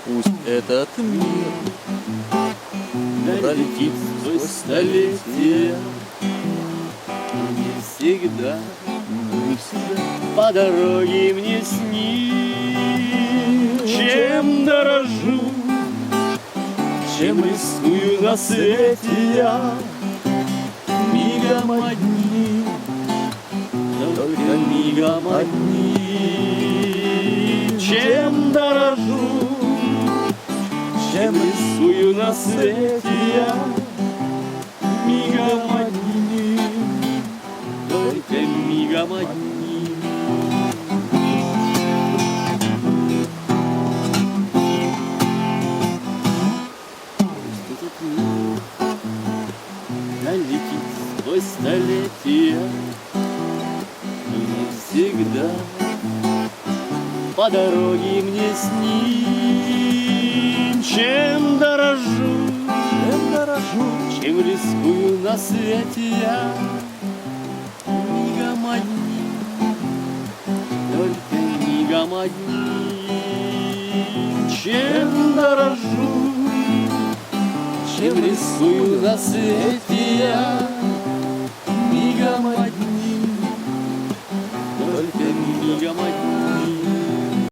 Пусть этот мир пролетит сквозь столетия, не всегда по дороге мне с ним. Чем дорожу, чем рискую на свете я, мигом одни, только мигом одни. Чем дорожу, чем рисую на свете я, мигом одни, только мигом одни. Пусть этот мир долетит сквозь столетия, и не всегда по дороге мне с ним. Чем дорожу, чем рискую на свете я, мигом одни, только мигом одни. Чем дорожу, чем рискую на свете